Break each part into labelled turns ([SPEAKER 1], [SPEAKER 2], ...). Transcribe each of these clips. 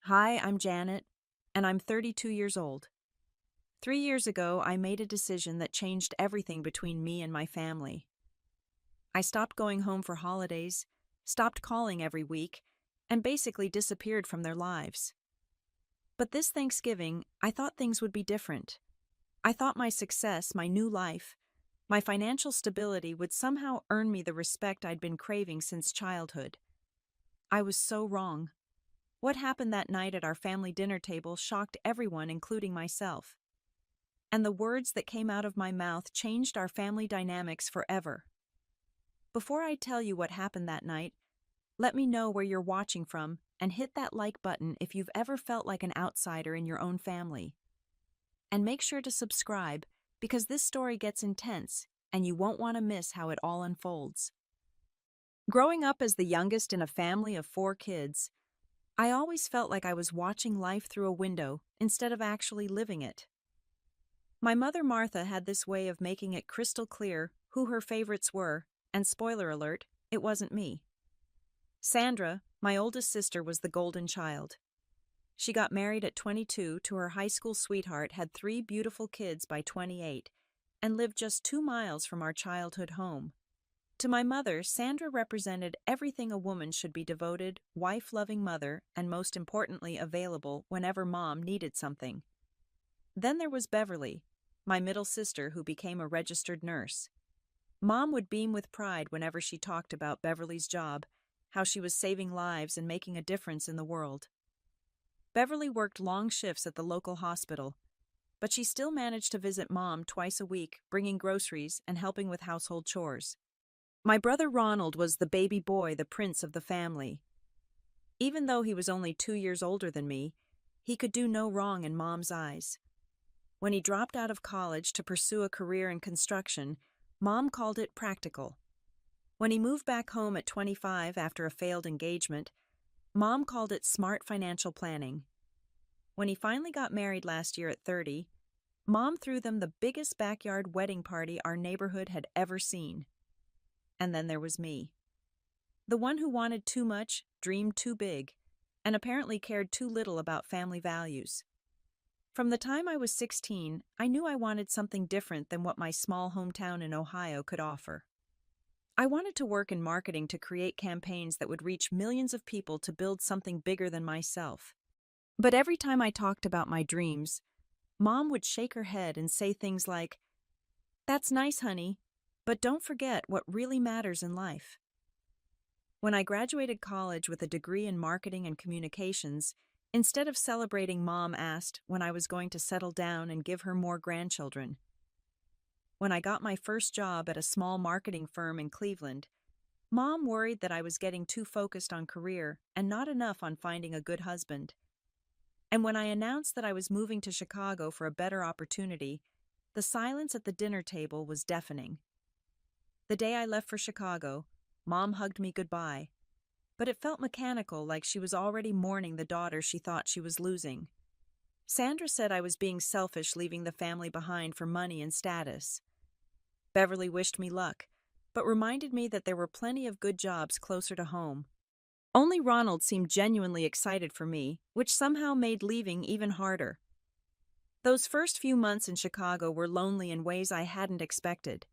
[SPEAKER 1] Hi, I'm Janet, and I'm 32 years old. 3 years ago, I made a decision that changed everything between me and my family. I stopped going home for holidays, stopped calling every week, and basically disappeared from their lives. But this Thanksgiving, I thought things would be different. I thought my success, my new life, my financial stability would somehow earn me the respect I'd been craving since childhood. I was so wrong. What happened that night at our family dinner table shocked everyone, including myself. And the words that came out of my mouth changed our family dynamics forever. Before I tell you what happened that night, let me know where you're watching from and hit that like button if you've ever felt like an outsider in your own family. And make sure to subscribe because this story gets intense and you won't want to miss how it all unfolds. Growing up as the youngest in a family of 4 kids, I always felt like I was watching life through a window instead of actually living it. My mother Martha had this way of making it crystal clear who her favorites were, and spoiler alert, it wasn't me. Sandra, my oldest sister, was the golden child. She got married at 22 to her high school sweetheart, had 3 beautiful kids by 28, and lived just 2 miles from our childhood home. To my mother, Sandra represented everything a woman should be: devoted, wife-loving mother, and most importantly, available whenever Mom needed something. Then there was Beverly, my middle sister, who became a registered nurse. Mom would beam with pride whenever she talked about Beverly's job, how she was saving lives and making a difference in the world. Beverly worked long shifts at the local hospital, but she still managed to visit Mom twice a week, bringing groceries and helping with household chores. My brother Ronald was the baby boy, the prince of the family. Even though he was only 2 years older than me, he could do no wrong in Mom's eyes. When he dropped out of college to pursue a career in construction, Mom called it practical. When he moved back home at 25 after a failed engagement, Mom called it smart financial planning. When he finally got married last year at 30, Mom threw them the biggest backyard wedding party our neighborhood had ever seen. And then there was me. The one who wanted too much, dreamed too big, and apparently cared too little about family values. From the time I was 16, I knew I wanted something different than what my small hometown in Ohio could offer. I wanted to work in marketing to create campaigns that would reach millions of people to build something bigger than myself. But every time I talked about my dreams, Mom would shake her head and say things like, "That's nice, honey, but don't forget what really matters in life." When I graduated college with a degree in marketing and communications, instead of celebrating, Mom asked when I was going to settle down and give her more grandchildren. When I got my first job at a small marketing firm in Cleveland, Mom worried that I was getting too focused on career and not enough on finding a good husband. And when I announced that I was moving to Chicago for a better opportunity, the silence at the dinner table was deafening. The day I left for Chicago, Mom hugged me goodbye, but it felt mechanical, like she was already mourning the daughter she thought she was losing. Sandra said I was being selfish, leaving the family behind for money and status. Beverly wished me luck, but reminded me that there were plenty of good jobs closer to home. Only Ronald seemed genuinely excited for me, which somehow made leaving even harder. Those first few months in Chicago were lonely in ways I hadn't expected.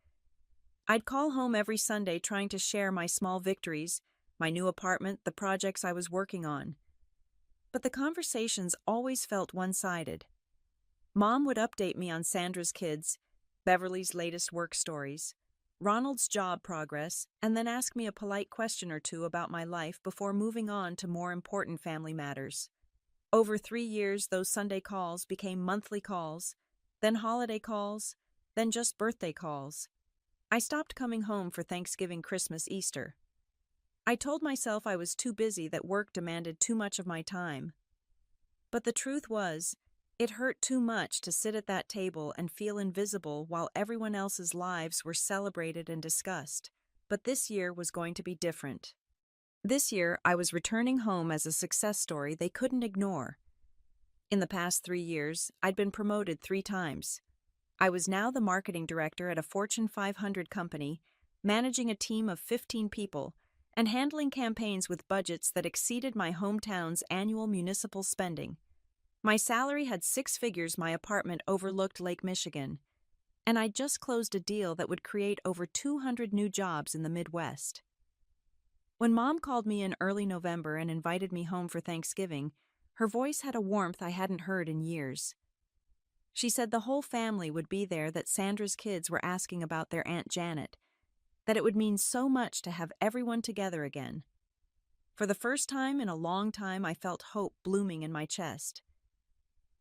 [SPEAKER 1] I'd call home every Sunday trying to share my small victories, my new apartment, the projects I was working on. But the conversations always felt one-sided. Mom would update me on Sandra's kids, Beverly's latest work stories, Ronald's job progress, and then ask me a polite question or two about my life before moving on to more important family matters. Over 3 years, those Sunday calls became monthly calls, then holiday calls, then just birthday calls. I stopped coming home for Thanksgiving, Christmas, Easter. I told myself I was too busy, that work demanded too much of my time. But the truth was, it hurt too much to sit at that table and feel invisible while everyone else's lives were celebrated and discussed. But this year was going to be different. This year, I was returning home as a success story they couldn't ignore. In the past 3 years, I'd been promoted 3 times. I was now the marketing director at a Fortune 500 company, managing a team of 15 people, and handling campaigns with budgets that exceeded my hometown's annual municipal spending. My salary had six figures, my apartment overlooked Lake Michigan, and I just closed a deal that would create over 200 new jobs in the Midwest. When Mom called me in early November and invited me home for Thanksgiving, her voice had a warmth I hadn't heard in years. She said the whole family would be there, that Sandra's kids were asking about their Aunt Janet, that it would mean so much to have everyone together again. For the first time in a long time, I felt hope blooming in my chest.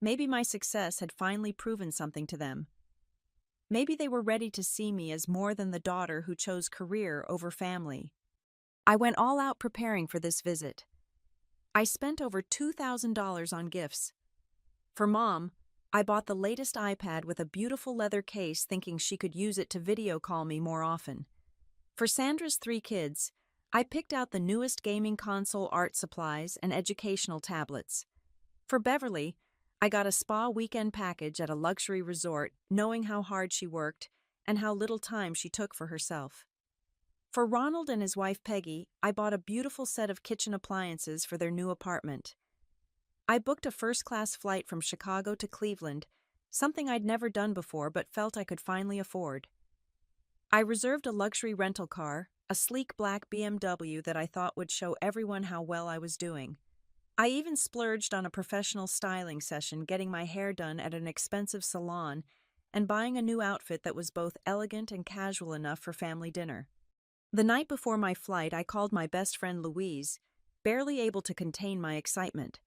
[SPEAKER 1] Maybe my success had finally proven something to them. Maybe they were ready to see me as more than the daughter who chose career over family. I went all out preparing for this visit. I spent over $2,000 on gifts. For Mom, I bought the latest iPad with a beautiful leather case, thinking she could use it to video call me more often. For Sandra's three kids, I picked out the newest gaming console, art supplies, and educational tablets. For Beverly, I got a spa weekend package at a luxury resort, knowing how hard she worked and how little time she took for herself. For Ronald and his wife Peggy, I bought a beautiful set of kitchen appliances for their new apartment. I booked a first-class flight from Chicago to Cleveland, something I'd never done before but felt I could finally afford. I reserved a luxury rental car, a sleek black BMW that I thought would show everyone how well I was doing. I even splurged on a professional styling session, getting my hair done at an expensive salon and buying a new outfit that was both elegant and casual enough for family dinner. The night before my flight, I called my best friend Louise, barely able to contain my excitement.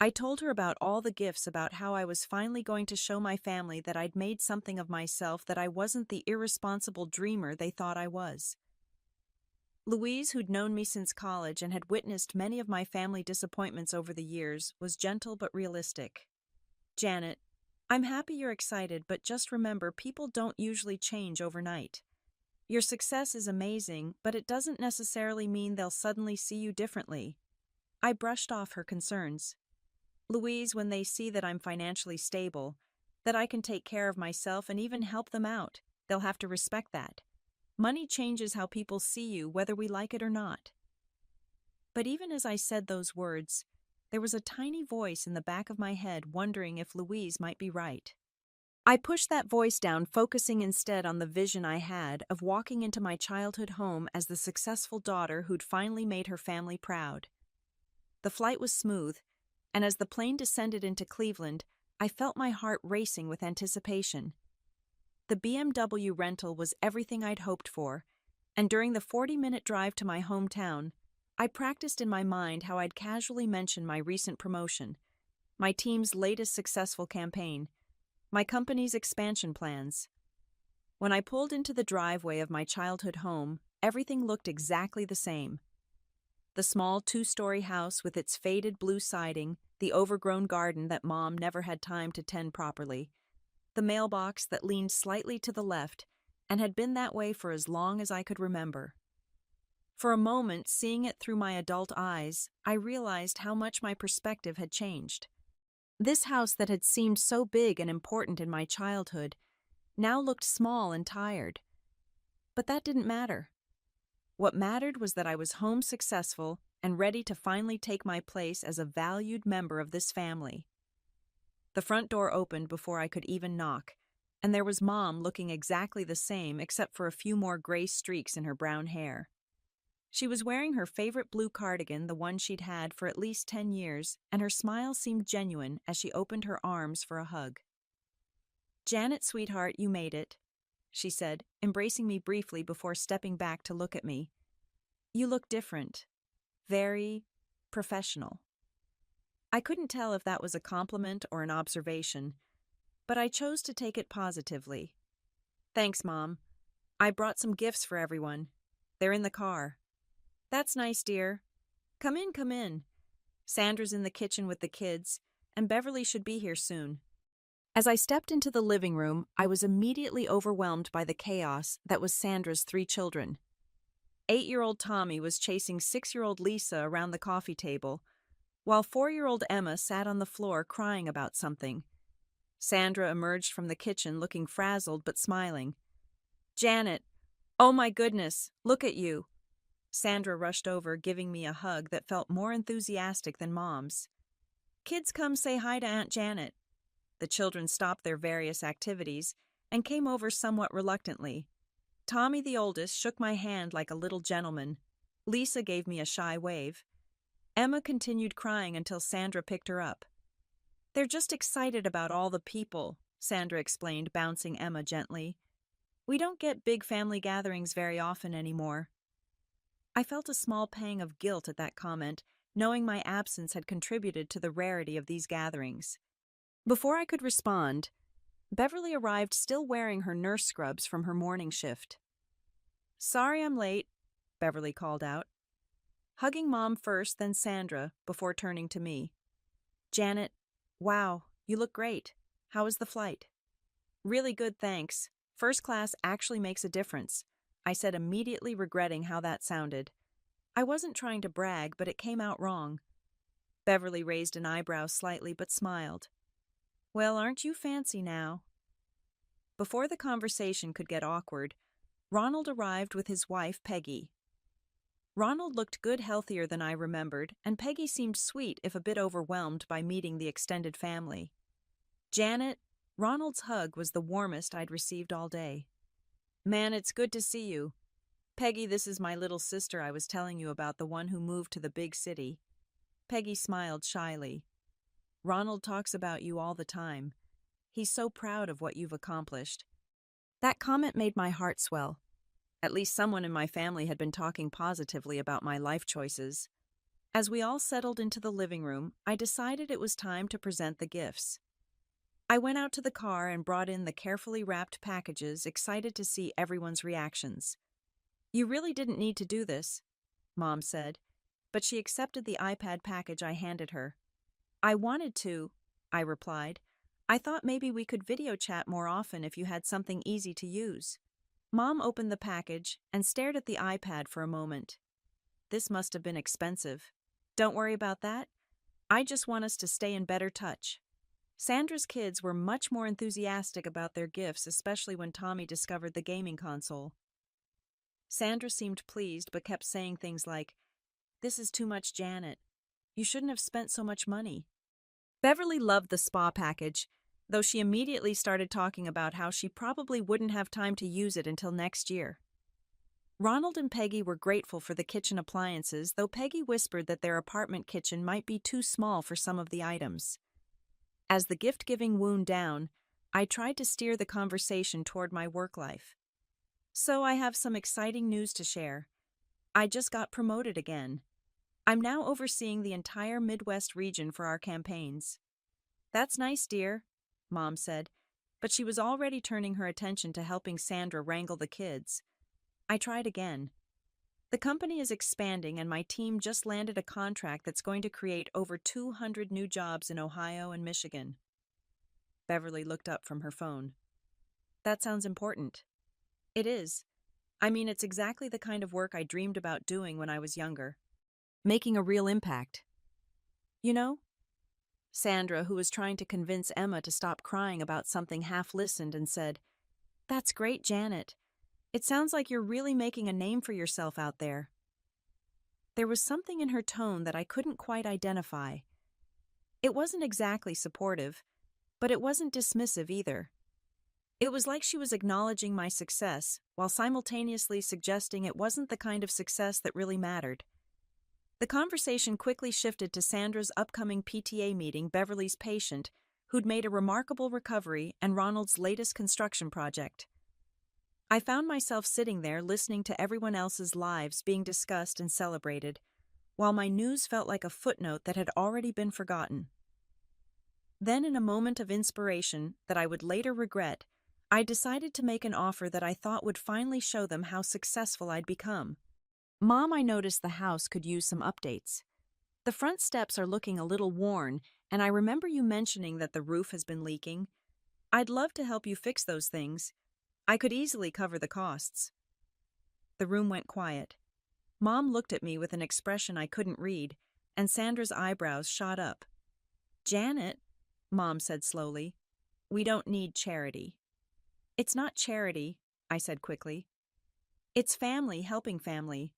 [SPEAKER 1] I told her about all the gifts, about how I was finally going to show my family that I'd made something of myself, that I wasn't the irresponsible dreamer they thought I was. Louise, who'd known me since college and had witnessed many of my family disappointments over the years, was gentle but realistic. "Janet, I'm happy you're excited, but just remember, people don't usually change overnight. Your success is amazing, but it doesn't necessarily mean they'll suddenly see you differently." I brushed off her concerns. "Louise, when they see that I'm financially stable, that I can take care of myself and even help them out, they'll have to respect that. Money changes how people see you, whether we like it or not." But even as I said those words, there was a tiny voice in the back of my head wondering if Louise might be right. I pushed that voice down, focusing instead on the vision I had of walking into my childhood home as the successful daughter who'd finally made her family proud. The flight was smooth, and as the plane descended into Cleveland, I felt my heart racing with anticipation. The BMW rental was everything I'd hoped for, and during the 40-minute drive to my hometown, I practiced in my mind how I'd casually mention my recent promotion, my team's latest successful campaign, my company's expansion plans. When I pulled into the driveway of my childhood home, everything looked exactly the same. The small two-story house with its faded blue siding, the overgrown garden that Mom never had time to tend properly, the mailbox that leaned slightly to the left and had been that way for as long as I could remember. For a moment, seeing it through my adult eyes, I realized how much my perspective had changed. This house that had seemed so big and important in my childhood now looked small and tired. But that didn't matter. What mattered was that I was home, successful, and ready to finally take my place as a valued member of this family. The front door opened before I could even knock, and there was Mom, looking exactly the same except for a few more gray streaks in her brown hair. She was wearing her favorite blue cardigan, the one she'd had for at least 10 years, and her smile seemed genuine as she opened her arms for a hug. "Janet, sweetheart, you made it," she said, embracing me briefly before stepping back to look at me. "You look different. Very professional." I couldn't tell if that was a compliment or an observation, but I chose to take it positively. "Thanks, Mom. I brought some gifts for everyone. They're in the car." "That's nice, dear. Come in, come in. Sandra's in the kitchen with the kids, and Beverly should be here soon." As I stepped into the living room, I was immediately overwhelmed by the chaos that was Sandra's three children. 8-year-old Tommy was chasing 6-year-old Lisa around the coffee table, while 4-year-old Emma sat on the floor crying about something. Sandra emerged from the kitchen looking frazzled but smiling. "Janet, oh my goodness, look at you. Sandra rushed over, giving me a hug that felt more enthusiastic than Mom's. Kids, come say hi to Aunt Janet. The children stopped their various activities and came over somewhat reluctantly. Tommy, the oldest, shook my hand like a little gentleman. Lisa gave me a shy wave. Emma continued crying until Sandra picked her up. They're just excited about all the people, Sandra explained, bouncing Emma gently. We don't get big family gatherings very often anymore. I felt a small pang of guilt at that comment, knowing my absence had contributed to the rarity of these gatherings. Before I could respond, Beverly arrived still wearing her nurse scrubs from her morning shift. Sorry I'm late, Beverly called out. Hugging Mom first, then Sandra, before turning to me. Janet, wow, you look great. How was the flight? Really good, thanks. First class actually makes a difference, I said, immediately regretting how that sounded. I wasn't trying to brag, but it came out wrong. Beverly raised an eyebrow slightly but smiled. Well, aren't you fancy now? Before the conversation could get awkward, Ronald arrived with his wife, Peggy. Ronald looked good, healthier than I remembered, and Peggy seemed sweet if a bit overwhelmed by meeting the extended family. Janet, Ronald's hug was the warmest I'd received all day. Man, it's good to see you. Peggy, this is my little sister I was telling you about, the one who moved to the big city. Peggy smiled shyly. Ronald talks about you all the time. He's so proud of what you've accomplished. That comment made my heart swell. At least someone in my family had been talking positively about my life choices. As we all settled into the living room, I decided it was time to present the gifts. I went out to the car and brought in the carefully wrapped packages, excited to see everyone's reactions. You really didn't need to do this, Mom said, but she accepted the iPad package I handed her. I wanted to, I replied. I thought maybe we could video chat more often if you had something easy to use. Mom opened the package and stared at the iPad for a moment. This must have been expensive. Don't worry about that. I just want us to stay in better touch. Sandra's kids were much more enthusiastic about their gifts, especially when Tommy discovered the gaming console. Sandra seemed pleased but kept saying things like, "This is too much, Janet. You shouldn't have spent so much money." Beverly loved the spa package, though she immediately started talking about how she probably wouldn't have time to use it until next year. Ronald and Peggy were grateful for the kitchen appliances, though Peggy whispered that their apartment kitchen might be too small for some of the items. As the gift-giving wound down, I tried to steer the conversation toward my work life. So I have some exciting news to share. I just got promoted again. I'm now overseeing the entire Midwest region for our campaigns. That's nice, dear, Mom said, but she was already turning her attention to helping Sandra wrangle the kids. I tried again. The company is expanding and my team just landed a contract that's going to create over 200 new jobs in Ohio and Michigan. Beverly looked up from her phone. That sounds important. It is. I mean, it's exactly the kind of work I dreamed about doing when I was younger. Making a real impact. You know? Sandra, who was trying to convince Emma to stop crying about something, half listened and said, "That's great, Janet. It sounds like you're really making a name for yourself out there." There was something in her tone that I couldn't quite identify. It wasn't exactly supportive, but it wasn't dismissive either. It was like she was acknowledging my success, while simultaneously suggesting it wasn't the kind of success that really mattered. The conversation quickly shifted to Sandra's upcoming PTA meeting, Beverly's patient, who'd made a remarkable recovery, and Ronald's latest construction project. I found myself sitting there listening to everyone else's lives being discussed and celebrated, while my news felt like a footnote that had already been forgotten. Then, in a moment of inspiration that I would later regret, I decided to make an offer that I thought would finally show them how successful I'd become. Mom, I noticed the house could use some updates. The front steps are looking a little worn, and I remember you mentioning that the roof has been leaking. I'd love to help you fix those things. I could easily cover the costs. The room went quiet. Mom looked at me with an expression I couldn't read, and Sandra's eyebrows shot up. "Janet," Mom said slowly, "we don't need charity." "It's not charity," I said quickly. "It's family helping family.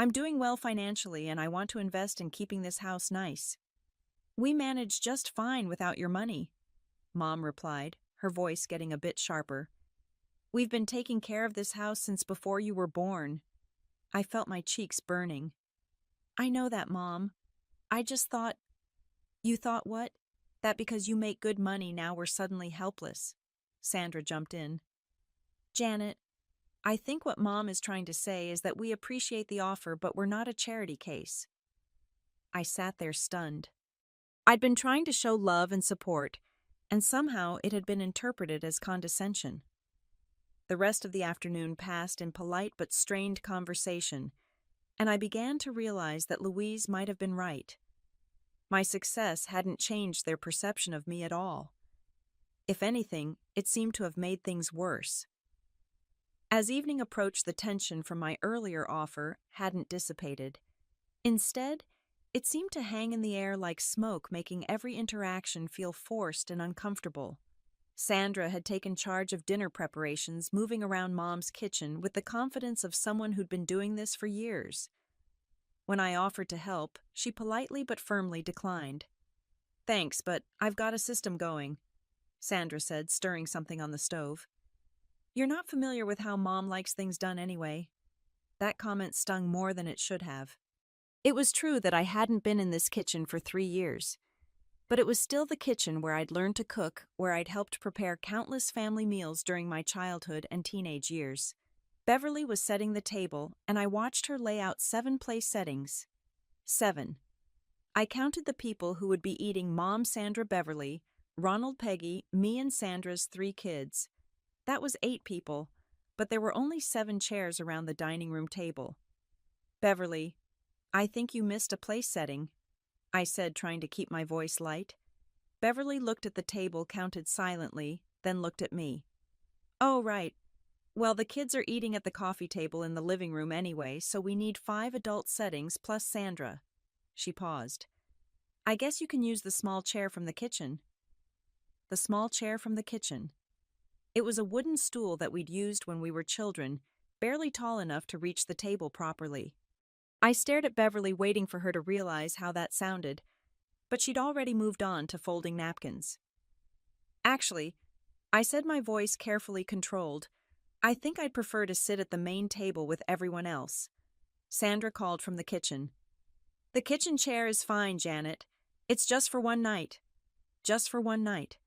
[SPEAKER 1] I'm doing well financially and I want to invest in keeping this house nice. We manage just fine without your money, Mom replied, her voice getting a bit sharper. We've been taking care of this house since before you were born. I felt my cheeks burning. I know that, Mom. I just thought. You thought what? That because you make good money now we're suddenly helpless. Sandra jumped in. Janet, I think what Mom is trying to say is that we appreciate the offer, but we're not a charity case. I sat there stunned. I'd been trying to show love and support, and somehow it had been interpreted as condescension. The rest of the afternoon passed in polite but strained conversation, and I began to realize that Louise might have been right. My success hadn't changed their perception of me at all. If anything, it seemed to have made things worse. As evening approached, the tension from my earlier offer hadn't dissipated. Instead, it seemed to hang in the air like smoke, making every interaction feel forced and uncomfortable. Sandra had taken charge of dinner preparations, moving around Mom's kitchen with the confidence of someone who'd been doing this for years. When I offered to help, she politely but firmly declined. Thanks, but I've got a system going, Sandra said, stirring something on the stove. You're not familiar with how Mom likes things done anyway. That comment stung more than it should have. It was true that I hadn't been in this kitchen for 3 years, but it was still the kitchen where I'd learned to cook, where I'd helped prepare countless family meals during my childhood and teenage years. Beverly was setting the table, and I watched her lay out 7 place settings. 7. I counted the people who would be eating: Mom, Sandra, Beverly, Ronald, Peggy, me and Sandra's 3 kids. That was 8 people, but there were only 7 chairs around the dining room table. Beverly, I think you missed a place setting, I said, trying to keep my voice light. Beverly looked at the table, counted silently, then looked at me. Oh, right. Well, the kids are eating at the coffee table in the living room anyway, so we need 5 adult settings plus Sandra. She paused. I guess you can use the small chair from the kitchen. The small chair from the kitchen. It was a wooden stool that we'd used when we were children, barely tall enough to reach the table properly. I stared at Beverly, waiting for her to realize how that sounded, but she'd already moved on to folding napkins. Actually, I said, my voice carefully controlled, I think I'd prefer to sit at the main table with everyone else. Sandra called from the kitchen. The kitchen chair is fine, Janet. It's just for one night. Just for one night.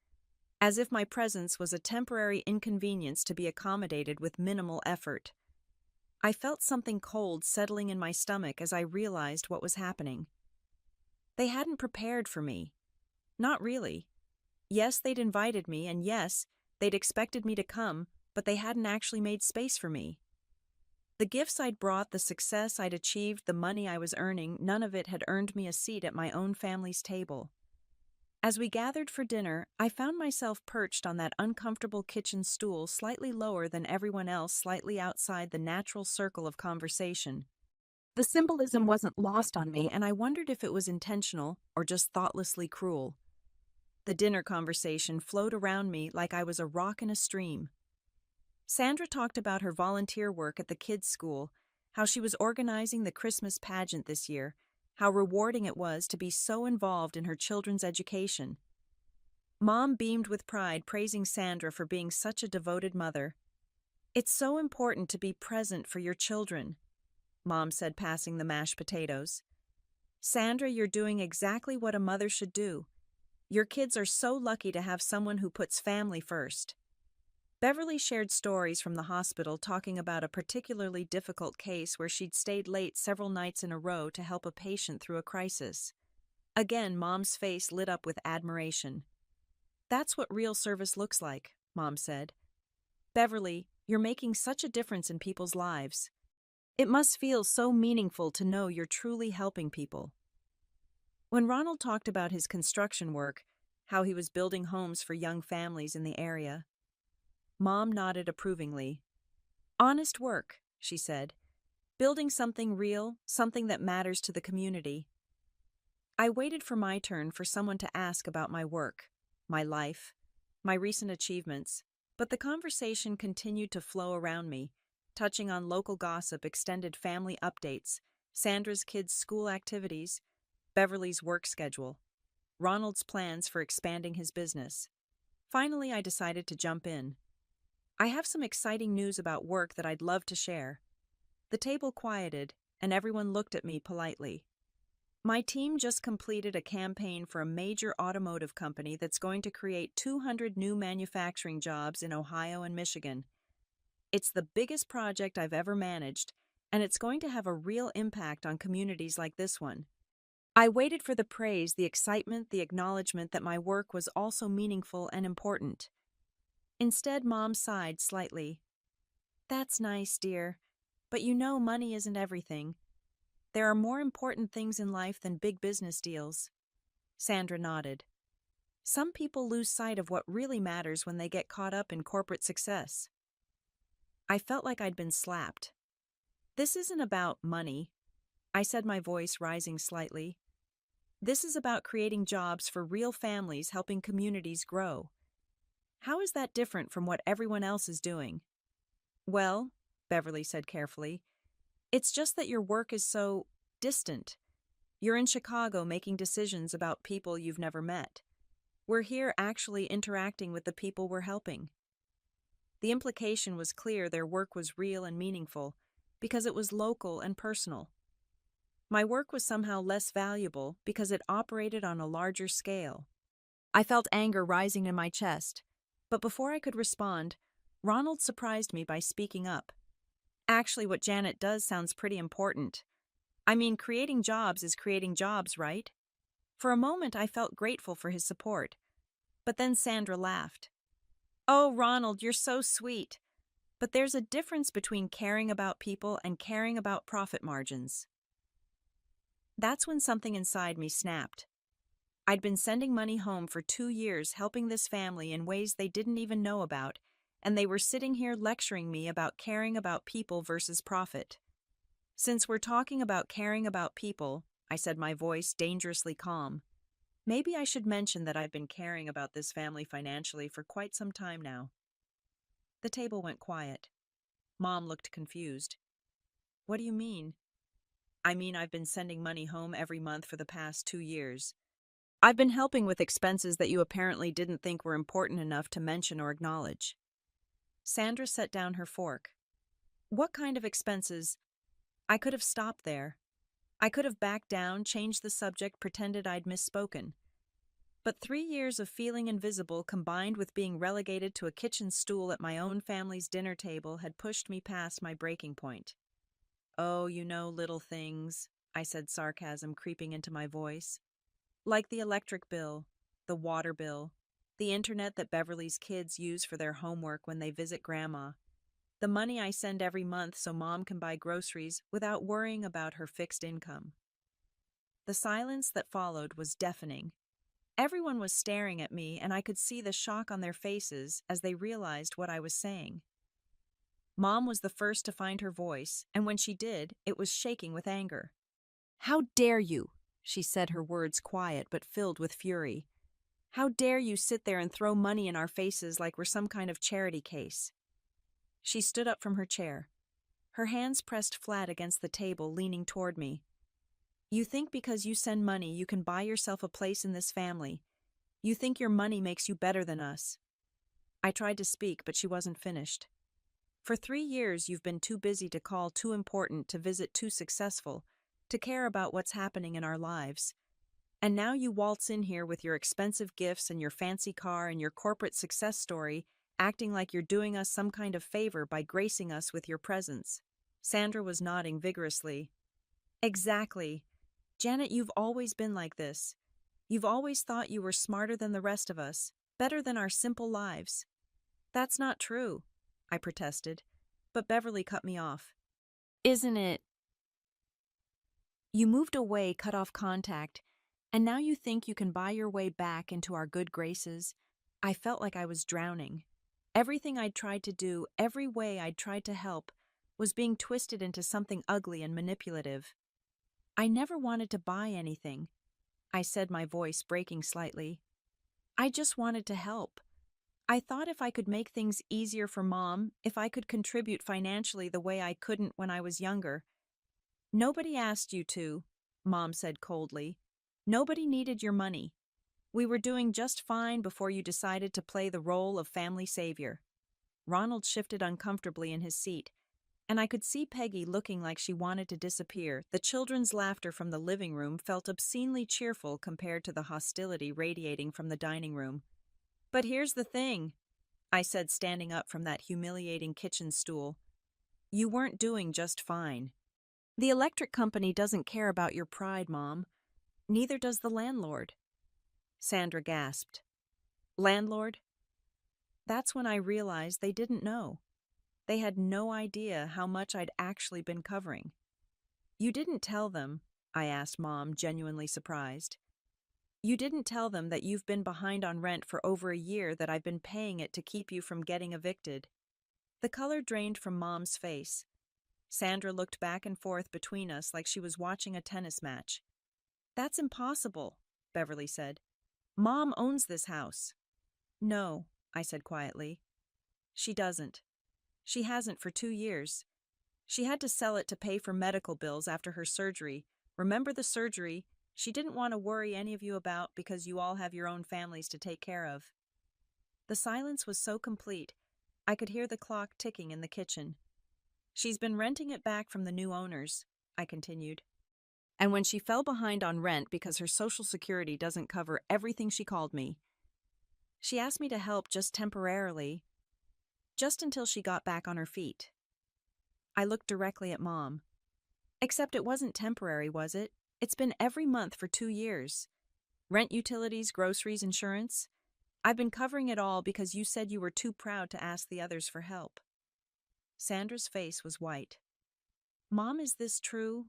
[SPEAKER 1] As if my presence was a temporary inconvenience to be accommodated with minimal effort. I felt something cold settling in my stomach as I realized what was happening. They hadn't prepared for me. Not really. Yes, they'd invited me, and yes, they'd expected me to come, but they hadn't actually made space for me. The gifts I'd brought, the success I'd achieved, the money I was earning, none of it had earned me a seat at my own family's table. As we gathered for dinner, I found myself perched on that uncomfortable kitchen stool, slightly lower than everyone else, slightly outside the natural circle of conversation. The symbolism wasn't lost on me, and I wondered if it was intentional or just thoughtlessly cruel. The dinner conversation flowed around me like I was a rock in a stream. Sandra talked about her volunteer work at the kids' school, how she was organizing the Christmas pageant this year, how rewarding it was to be so involved in her children's education. Mom beamed with pride, praising Sandra for being such a devoted mother. It's so important to be present for your children, Mom said, passing the mashed potatoes. Sandra, you're doing exactly what a mother should do. Your kids are so lucky to have someone who puts family first. Beverly shared stories from the hospital, talking about a particularly difficult case where she'd stayed late several nights in a row to help a patient through a crisis. Again, Mom's face lit up with admiration. That's what real service looks like, Mom said. Beverly, you're making such a difference in people's lives. It must feel so meaningful to know you're truly helping people. When Ronald talked about his construction work, how he was building homes for young families in the area, Mom nodded approvingly. Honest work, she said. Building something real, something that matters to the community. I waited for my turn for someone to ask about my work, my life, my recent achievements, but the conversation continued to flow around me, touching on local gossip, extended family updates, Sandra's kids' school activities, Beverly's work schedule, Ronald's plans for expanding his business. Finally, I decided to jump in. I have some exciting news about work that I'd love to share. The table quieted, and everyone looked at me politely. My team just completed a campaign for a major automotive company that's going to create 200 new manufacturing jobs in Ohio and Michigan. It's the biggest project I've ever managed, and it's going to have a real impact on communities like this one. I waited for the praise, the excitement, the acknowledgement that my work was also meaningful and important. Instead, Mom sighed slightly. "That's nice, dear, but you know money isn't everything. There are more important things in life than big business deals." Sandra nodded. "Some people lose sight of what really matters when they get caught up in corporate success." I felt like I'd been slapped. "This isn't about money," I said, my voice rising slightly. "This is about creating jobs for real families, helping communities grow. How is that different from what everyone else is doing?" "Well," Beverly said carefully, "it's just that your work is so distant. You're in Chicago making decisions about people you've never met. We're here actually interacting with the people we're helping." The implication was clear: their work was real and meaningful, because it was local and personal. My work was somehow less valuable because it operated on a larger scale. I felt anger rising in my chest, but before I could respond, Ronald surprised me by speaking up. "Actually, what Janet does sounds pretty important. I mean, creating jobs is creating jobs, right?" For a moment, I felt grateful for his support, but then Sandra laughed. "Oh, Ronald, you're so sweet. But there's a difference between caring about people and caring about profit margins." That's when something inside me snapped. I'd been sending money home for 2 years, helping this family in ways they didn't even know about, and they were sitting here lecturing me about caring about people versus profit. "Since we're talking about caring about people," I said, my voice dangerously calm, "maybe I should mention that I've been caring about this family financially for quite some time now." The table went quiet. Mom looked confused. "What do you mean?" "I mean, I've been sending money home every month for the past 2 years. I've been helping with expenses that you apparently didn't think were important enough to mention or acknowledge." Sandra set down her fork. "What kind of expenses?" I could have stopped there. I could have backed down, changed the subject, pretended I'd misspoken. But 3 years of feeling invisible combined with being relegated to a kitchen stool at my own family's dinner table had pushed me past my breaking point. "Oh, you know, little things," I said, sarcasm creeping into my voice. "Like the electric bill, the water bill, the internet that Beverly's kids use for their homework when they visit Grandma, the money I send every month so Mom can buy groceries without worrying about her fixed income." The silence that followed was deafening. Everyone was staring at me, and I could see the shock on their faces as they realized what I was saying. Mom was the first to find her voice, and when she did, it was shaking with anger. "How dare you?" she said, her words quiet but filled with fury. "How dare you sit there and throw money in our faces like we're some kind of charity case?" She stood up from her chair, her hands pressed flat against the table, leaning toward me. "You think because you send money you can buy yourself a place in this family. You think your money makes you better than us." I tried to speak, but she wasn't finished. "For 3 years you've been too busy to call, too important to visit, too successful to care about what's happening in our lives. And now you waltz in here with your expensive gifts and your fancy car and your corporate success story, acting like you're doing us some kind of favor by gracing us with your presence." Sandra was nodding vigorously. "Exactly. Janet, you've always been like this. You've always thought you were smarter than the rest of us, better than our simple lives." "That's not true," I protested, but Beverly cut me off. "Isn't it? You moved away, cut off contact, and now you think you can buy your way back into our good graces." I felt like I was drowning. Everything I'd tried to do, every way I'd tried to help, was being twisted into something ugly and manipulative. "I never wanted to buy anything," I said, my voice breaking slightly. "I just wanted to help. I thought if I could make things easier for Mom, if I could contribute financially the way I couldn't when I was younger, Nobody asked you to, Mom said coldly. Nobody needed your money. We were doing just fine before you decided to play the role of family savior. Ronald shifted uncomfortably in his seat, and I could see Peggy looking like she wanted to disappear. The children's laughter from the living room felt obscenely cheerful compared to the hostility radiating from the dining room. But here's the thing, I said, standing up from that humiliating kitchen stool. You weren't doing just fine. The electric company doesn't care about your pride, Mom. Neither does the landlord. Sandra gasped. Landlord? That's when I realized they didn't know. They had no idea how much I'd actually been covering. You didn't tell them, I asked Mom, genuinely surprised. You didn't tell them that you've been behind on rent for over a year, that I've been paying it to keep you from getting evicted. The color drained from Mom's face. Sandra looked back and forth between us like she was watching a tennis match. That's impossible, Beverly said. Mom owns this house. No, I said quietly. She doesn't. She hasn't for 2 years. She had to sell it to pay for medical bills after her surgery. Remember the surgery she didn't want to worry any of you about because you all have your own families to take care of. The silence was so complete, I could hear the clock ticking in the kitchen. She's been renting it back from the new owners, I continued. And when she fell behind on rent because her Social Security doesn't cover everything, she called me. She asked me to help just temporarily, just until she got back on her feet. I looked directly at Mom. Except it wasn't temporary, was it? It's been every month for 2 years. Rent, utilities, groceries, insurance. I've been covering it all because you said you were too proud to ask the others for help. Sandra's face was white. Mom, is this true?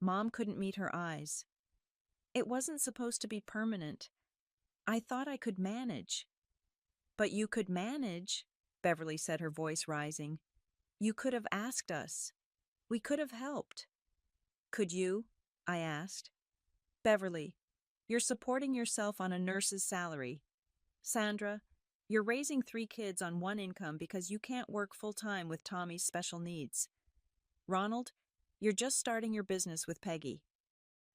[SPEAKER 1] Mom couldn't meet her eyes. It wasn't supposed to be permanent. I thought I could manage. But you could manage, Beverly said, her voice rising. You could have asked us. We could have helped. Could you? I asked. Beverly, you're supporting yourself on a nurse's salary. Sandra, you're raising 3 kids on 1 income because you can't work full-time with Tommy's special needs. Ronald, you're just starting your business with Peggy.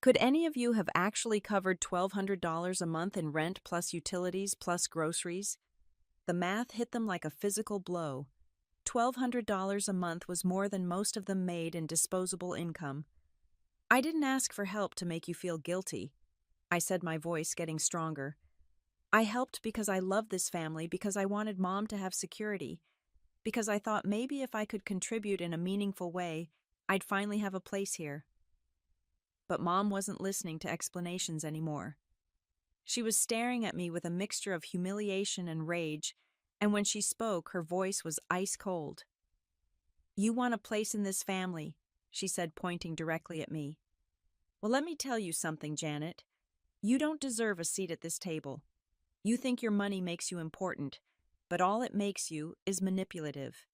[SPEAKER 1] Could any of you have actually covered $1,200 a month in rent plus utilities plus groceries? The math hit them like a physical blow. $1,200 a month was more than most of them made in disposable income. I didn't ask for help to make you feel guilty, I said, my voice getting stronger. I helped because I loved this family, because I wanted Mom to have security, because I thought maybe if I could contribute in a meaningful way, I'd finally have a place here. But Mom wasn't listening to explanations anymore. She was staring at me with a mixture of humiliation and rage, and when she spoke, her voice was ice cold. You want a place in this family, she said, pointing directly at me. Well, let me tell you something, Janet. You don't deserve a seat at this table. You think your money makes you important, but all it makes you is manipulative.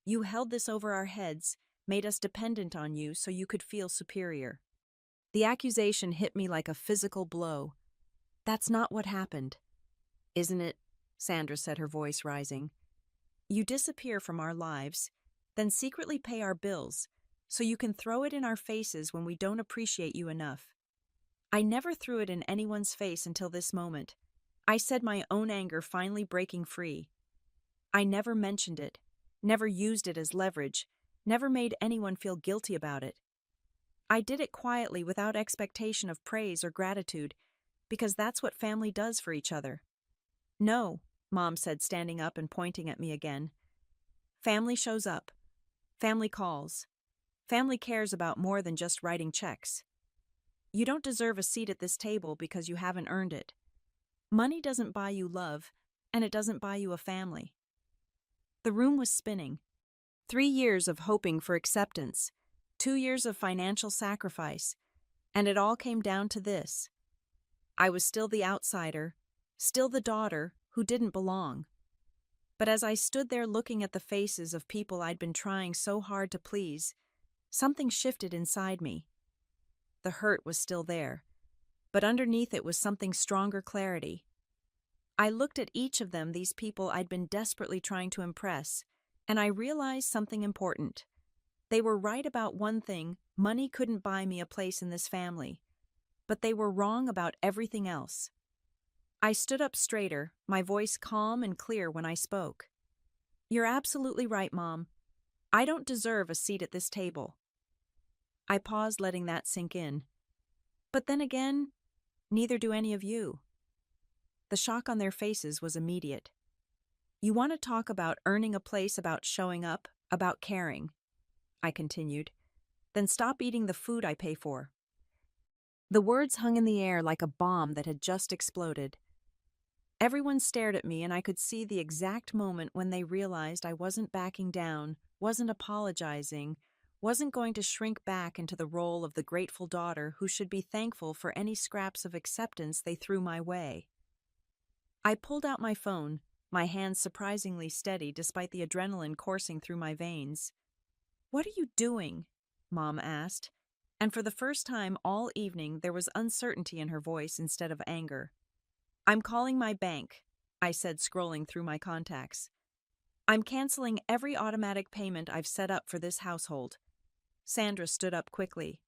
[SPEAKER 1] You held this over our heads, made us dependent on you so you could feel superior. The accusation hit me like a physical blow. That's not what happened. Isn't it? Sandra said, her voice rising. You disappear from our lives, then secretly pay our bills, so you can throw it in our faces when we don't appreciate you enough. I never threw it in anyone's face until this moment. I said, my own anger finally breaking free. I never mentioned it, never used it as leverage, never made anyone feel guilty about it. I did it quietly without expectation of praise or gratitude, because that's what family does for each other. No, Mom said, standing up and pointing at me again. Family shows up. Family calls. Family cares about more than just writing checks. You don't deserve a seat at this table because you haven't earned it. Money doesn't buy you love, and it doesn't buy you a family. The room was spinning. 3 years of hoping for acceptance, 2 years of financial sacrifice, and it all came down to this. I was still the outsider, still the daughter who didn't belong. But as I stood there looking at the faces of people I'd been trying so hard to please, something shifted inside me. The hurt was still there, but underneath it was something stronger, clarity. I looked at each of them, these people I'd been desperately trying to impress, and I realized something important. They were right about one thing, Money couldn't buy me a place in this family, but they were wrong about everything else. I stood up straighter, my voice calm and clear when I spoke. You're absolutely right, Mom. I don't deserve a seat at this table. I paused, letting that sink in. But then again, neither do any of you. The shock on their faces was immediate. You want to talk about earning a place, about showing up, about caring, I continued. Then stop eating the food I pay for. The words hung in the air like a bomb that had just exploded. Everyone stared at me, and I could see the exact moment when they realized I wasn't backing down, wasn't apologizing, wasn't going to shrink back into the role of the grateful daughter who should be thankful for any scraps of acceptance they threw my way. I pulled out my phone, my hands surprisingly steady despite the adrenaline coursing through my veins. "What are you doing?" Mom asked, and for the first time all evening there was uncertainty in her voice instead of anger. "I'm calling my bank," I said, scrolling through my contacts. "I'm canceling every automatic payment I've set up for this household." Sandra stood up quickly.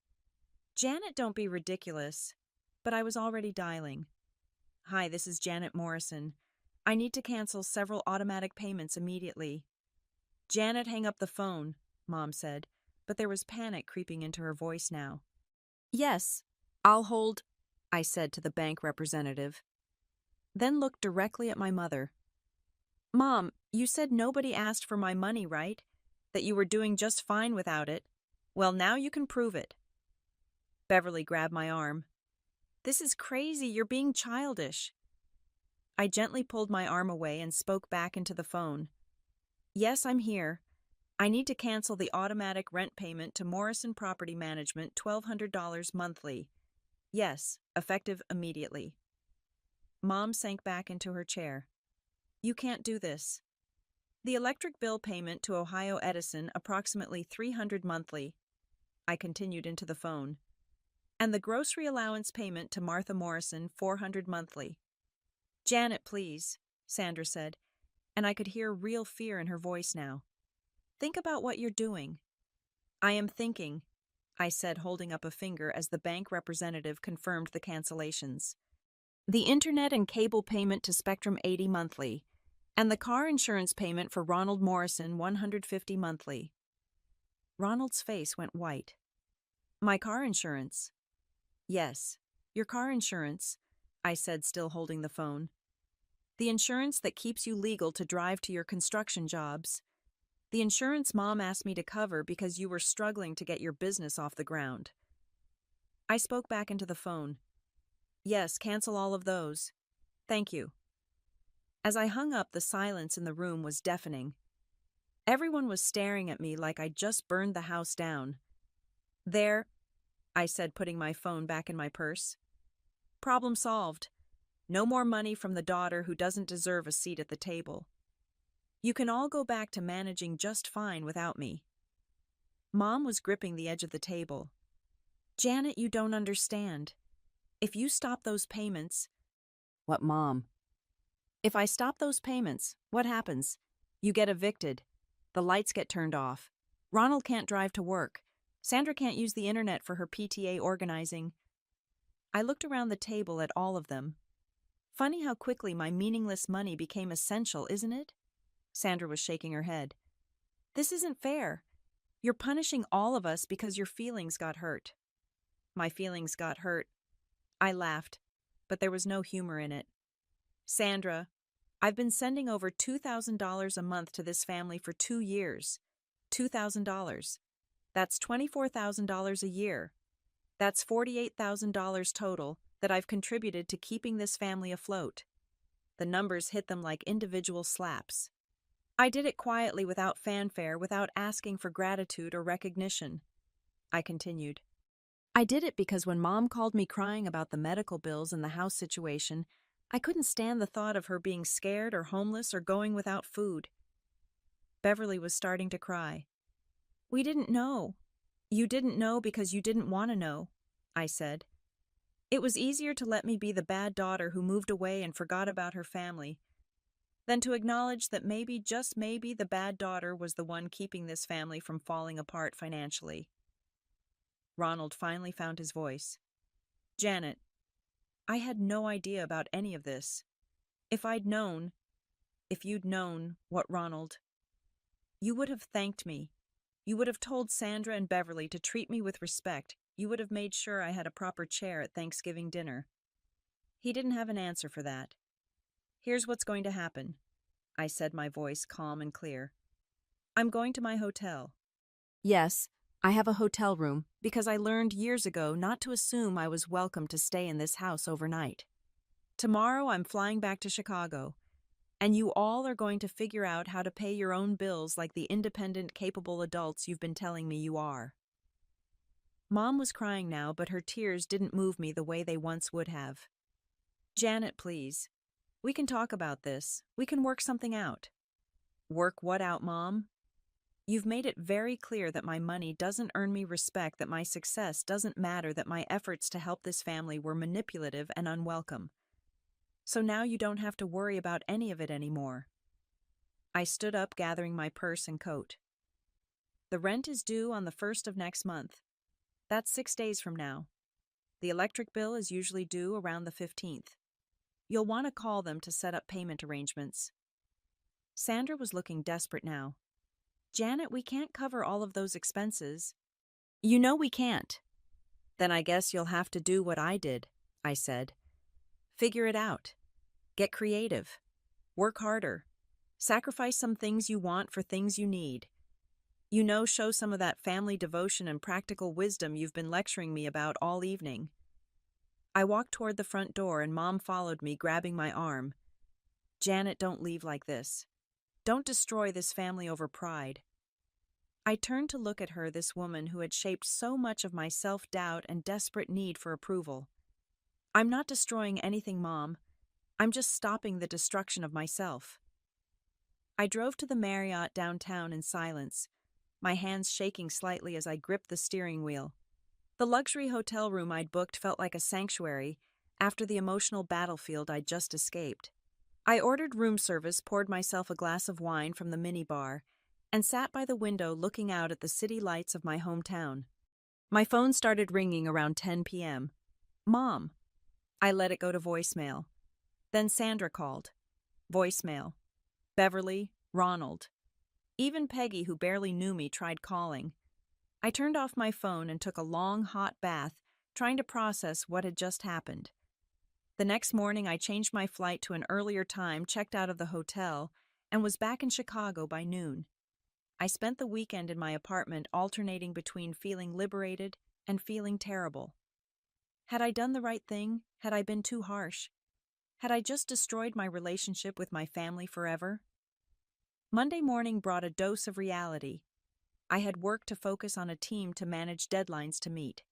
[SPEAKER 1] "Janet, don't be ridiculous." But I was already dialing. "Hi, this is Janet Morrison. I need to cancel several automatic payments immediately." "Janet, hang up the phone," Mom said, but there was panic creeping into her voice now. "Yes, I'll hold," I said to the bank representative. Then looked directly at my mother. "Mom, you said nobody asked for my money, right? That you were doing just fine without it. Well, now you can prove it." Beverly grabbed my arm. "This is crazy. You're being childish." I gently pulled my arm away and spoke back into the phone. "Yes, I'm here. I need to cancel the automatic rent payment to Morrison Property Management, $1,200 monthly. Yes, effective immediately." Mom sank back into her chair. "You can't do this." "The electric bill payment to Ohio Edison, approximately $300 monthly." I continued into the phone. "And the grocery allowance payment to Martha Morrison, $400 monthly." "Janet, please," Sandra said, and I could hear real fear in her voice now. "Think about what you're doing." "I am thinking," I said, holding up a finger as the bank representative confirmed the cancellations. "The internet and cable payment to Spectrum, 80 monthly, and the car insurance payment for Ronald Morrison, 150 monthly." Ronald's face went white. "My car insurance?" "Yes, your car insurance," I said, still holding the phone. "The insurance that keeps you legal to drive to your construction jobs. The insurance Mom asked me to cover because you were struggling to get your business off the ground." I spoke back into the phone. "Yes, cancel all of those. Thank you." As I hung up, the silence in the room was deafening. Everyone was staring at me like I'd just burned the house down. "There," I said, putting my phone back in my purse. "Problem solved. No more money from the daughter who doesn't deserve a seat at the table. You can all go back to managing just fine without me." Mom was gripping the edge of the table. "Janet, you don't understand. If you stop those payments—" "What, Mom?" "If I stop those payments, what happens? You get evicted. The lights get turned off. Ronald can't drive to work. Sandra can't use the internet for her PTA organizing." I looked around the table at all of them. Funny how quickly my meaningless money became essential, isn't it? Sandra was shaking her head. "This isn't fair. You're punishing all of us because your feelings got hurt." "My feelings got hurt." I laughed, but there was no humor in it. "Sandra, I've been sending over $2,000 a month to this family for 2 years. $2,000. That's $24,000 a year. That's $48,000 total that I've contributed to keeping this family afloat." The numbers hit them like individual slaps. "I did it quietly, without fanfare, without asking for gratitude or recognition." I continued. "I did it because when Mom called me crying about the medical bills and the house situation, I couldn't stand the thought of her being scared or homeless or going without food." Beverly was starting to cry. "We didn't know." "You didn't know because you didn't want to know," I said. "It was easier to let me be the bad daughter who moved away and forgot about her family than to acknowledge that maybe, just maybe, the bad daughter was the one keeping this family from falling apart financially." Ronald finally found his voice. Janet, I had no idea about any of this. If I'd known, if you'd known what Ronald, you would have thanked me. You would have told Sandra and Beverly to treat me with respect. You would have made sure I had a proper chair at Thanksgiving dinner. He didn't have an answer for that. Here's what's going to happen, I said, my voice calm and clear. I'm going to my hotel. Yes, I have a hotel room because I learned years ago not to assume I was welcome to stay in this house overnight. Tomorrow I'm flying back to Chicago, and you all are going to figure out how to pay your own bills like the independent, capable adults you've been telling me you are. Mom was crying now, but her tears didn't move me the way they once would have. Janet, please. We can talk about this. We can work something out. Work what out, Mom? You've made it very clear that my money doesn't earn me respect, that my success doesn't matter, that my efforts to help this family were manipulative and unwelcome. So now you don't have to worry about any of it anymore. I stood up, gathering my purse and coat. The rent is due on the 1st of next month. That's 6 days from now. The electric bill is usually due around the 15th. You'll want to call them to set up payment arrangements. Sandra was looking desperate now. Janet, we can't cover all of those expenses. You know we can't. Then I guess you'll have to do what I did, I said. Figure it out. Get creative. Work harder. Sacrifice some things you want for things you need. You know, show some of that family devotion and practical wisdom you've been lecturing me about all evening. I walked toward the front door and Mom followed me, grabbing my arm. Janet, don't leave like this. Don't destroy this family over pride. I turned to look at her, this woman who had shaped so much of my self-doubt and desperate need for approval. I'm not destroying anything, Mom. I'm just stopping the destruction of myself. I drove to the Marriott downtown in silence, my hands shaking slightly as I gripped the steering wheel. The luxury hotel room I'd booked felt like a sanctuary after the emotional battlefield I'd just escaped. I ordered room service, poured myself a glass of wine from the minibar, and sat by the window looking out at the city lights of my hometown. My phone started ringing around 10 p.m. Mom. I let it go to voicemail. Then Sandra called. Voicemail. Beverly, Ronald. Even Peggy, who barely knew me, tried calling. I turned off my phone and took a long, hot bath, trying to process what had just happened. The next morning, I changed my flight to an earlier time, checked out of the hotel, and was back in Chicago by noon. I spent the weekend in my apartment, alternating between feeling liberated and feeling terrible. Had I done the right thing? Had I been too harsh? Had I just destroyed my relationship with my family forever? Monday morning brought a dose of reality. I had worked to focus on a team to manage deadlines to meet.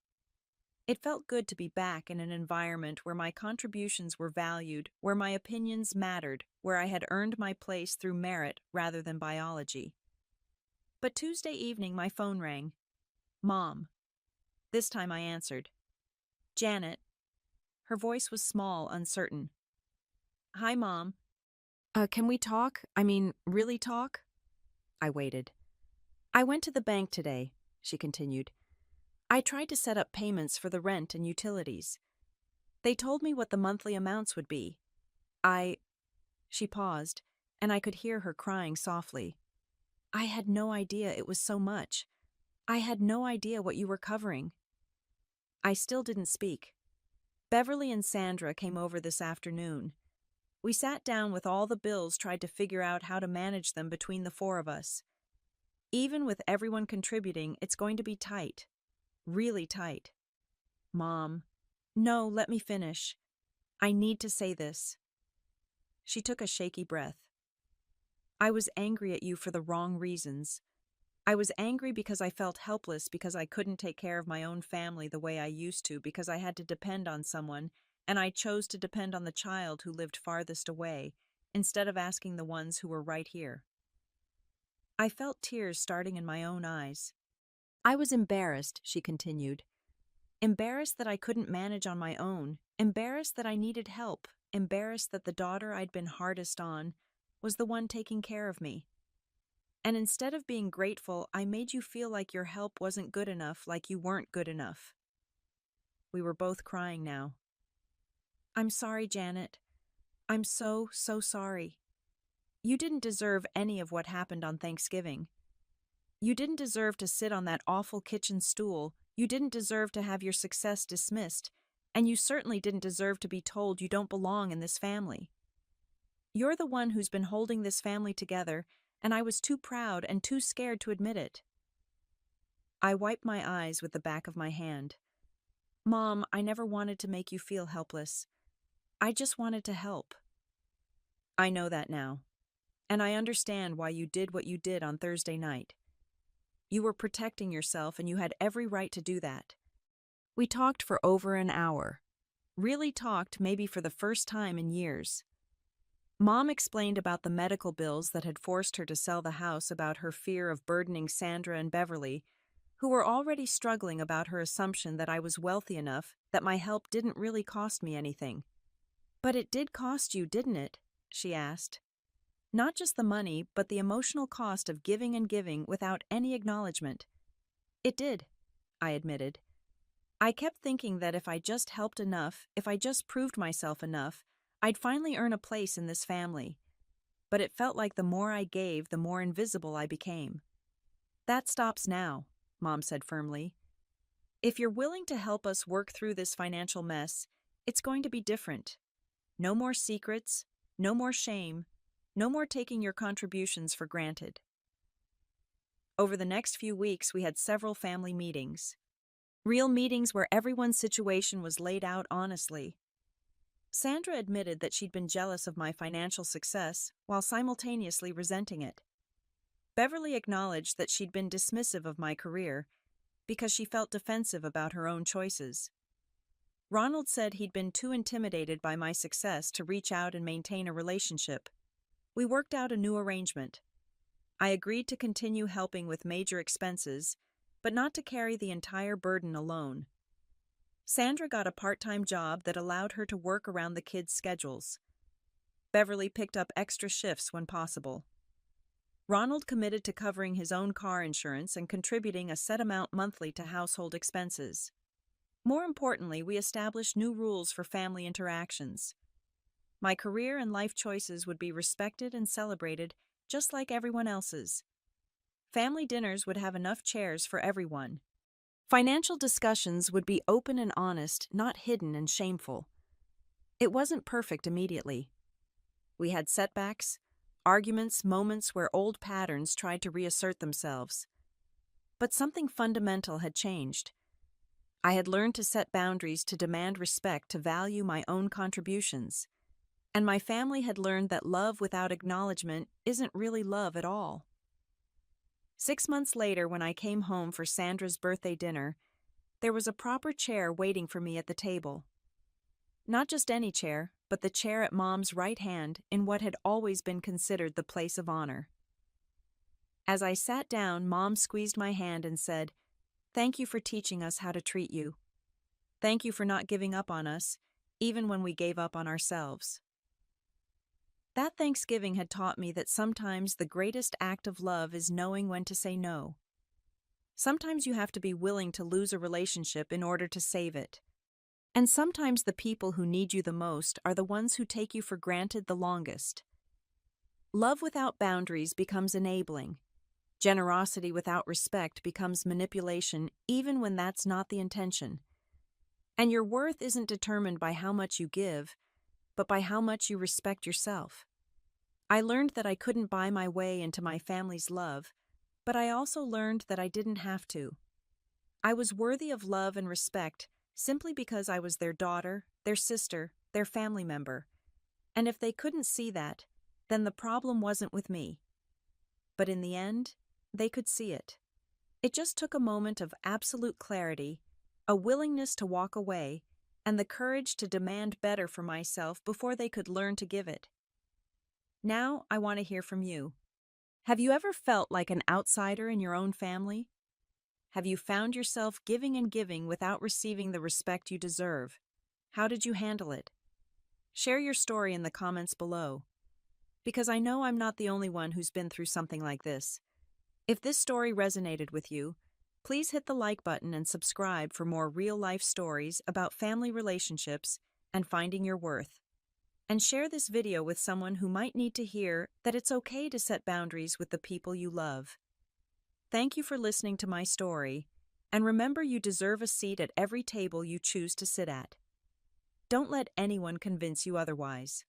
[SPEAKER 1] It felt good to be back in an environment where my contributions were valued, where my opinions mattered, where I had earned my place through merit rather than biology. But Tuesday evening my phone rang. Mom. This time I answered. Janet. Her voice was small, uncertain. Hi, Mom. Can we talk? I mean, really talk? I waited. I went to the bank today, she continued. I tried to set up payments for the rent and utilities. They told me what the monthly amounts would be. She paused, and I could hear her crying softly. I had no idea it was so much. I had no idea what you were covering. I still didn't speak. Beverly and Sandra came over this afternoon. We sat down with all the bills, tried to figure out how to manage them between the four of us. Even with everyone contributing, it's going to be tight. Really tight. Mom. No, let me finish. I need to say this. She took a shaky breath. I was angry at you for the wrong reasons. I was angry because I felt helpless, because I couldn't take care of my own family the way I used to, because I had to depend on someone, and I chose to depend on the child who lived farthest away, instead of asking the ones who were right here. I felt tears starting in my own eyes. I was embarrassed, she continued. Embarrassed that I couldn't manage on my own, embarrassed that I needed help, embarrassed that the daughter I'd been hardest on was the one taking care of me. And instead of being grateful, I made you feel like your help wasn't good enough, like you weren't good enough. We were both crying now. I'm sorry, Janet. I'm so, so sorry. You didn't deserve any of what happened on Thanksgiving. You didn't deserve to sit on that awful kitchen stool. You didn't deserve to have your success dismissed. And you certainly didn't deserve to be told you don't belong in this family. You're the one who's been holding this family together, and I was too proud and too scared to admit it. I wiped my eyes with the back of my hand. Mom, I never wanted to make you feel helpless. I just wanted to help. I know that now. And I understand why you did what you did on Thursday night. You were protecting yourself, and you had every right to do that. We talked for over an hour. Really talked maybe for the first time in years. Mom explained about the medical bills that had forced her to sell the house, about her fear of burdening Sandra and Beverly, who were already struggling, about her assumption that I was wealthy enough that my help didn't really cost me anything. But it did cost you, didn't it? She asked. Not just the money, but the emotional cost of giving and giving without any acknowledgement. It did, I admitted. I kept thinking that if I just helped enough, if I just proved myself enough, I'd finally earn a place in this family. But it felt like the more I gave, the more invisible I became. That stops now, Mom said firmly. If you're willing to help us work through this financial mess, it's going to be different. No more secrets, no more shame, no more taking your contributions for granted. Over the next few weeks, we had several family meetings. Real meetings where everyone's situation was laid out honestly. Sandra admitted that she'd been jealous of my financial success while simultaneously resenting it. Beverly acknowledged that she'd been dismissive of my career because she felt defensive about her own choices. Ronald said he'd been too intimidated by my success to reach out and maintain a relationship. We worked out a new arrangement. I agreed to continue helping with major expenses, but not to carry the entire burden alone. Sandra got a part-time job that allowed her to work around the kids' schedules. Beverly picked up extra shifts when possible. Ronald committed to covering his own car insurance and contributing a set amount monthly to household expenses. More importantly, we established new rules for family interactions. My career and life choices would be respected and celebrated just like everyone else's. Family dinners would have enough chairs for everyone. Financial discussions would be open and honest, not hidden and shameful. It wasn't perfect immediately. We had setbacks, arguments, moments where old patterns tried to reassert themselves. But something fundamental had changed. I had learned to set boundaries, to demand respect, to value my own contributions. And my family had learned that love without acknowledgement isn't really love at all. 6 months later, when I came home for Sandra's birthday dinner, there was a proper chair waiting for me at the table. Not just any chair, but the chair at Mom's right hand in what had always been considered the place of honor. As I sat down, Mom squeezed my hand and said, "Thank you for teaching us how to treat you. Thank you for not giving up on us, even when we gave up on ourselves." That Thanksgiving had taught me that sometimes the greatest act of love is knowing when to say no. Sometimes you have to be willing to lose a relationship in order to save it. And sometimes the people who need you the most are the ones who take you for granted the longest. Love without boundaries becomes enabling. Generosity without respect becomes manipulation, even when that's not the intention. And your worth isn't determined by how much you give, but by how much you respect yourself. I learned that I couldn't buy my way into my family's love, but I also learned that I didn't have to. I was worthy of love and respect simply because I was their daughter, their sister, their family member. And if they couldn't see that, then the problem wasn't with me. But in the end, they could see it. It just took a moment of absolute clarity, a willingness to walk away, and the courage to demand better for myself before they could learn to give it. Now, I want to hear from you. Have you ever felt like an outsider in your own family? Have you found yourself giving and giving without receiving the respect you deserve? How did you handle it? Share your story in the comments below. Because I know I'm not the only one who's been through something like this. If this story resonated with you, please hit the like button and subscribe for more real-life stories about family relationships and finding your worth. And share this video with someone who might need to hear that it's okay to set boundaries with the people you love. Thank you for listening to my story, and remember you deserve a seat at every table you choose to sit at. Don't let anyone convince you otherwise.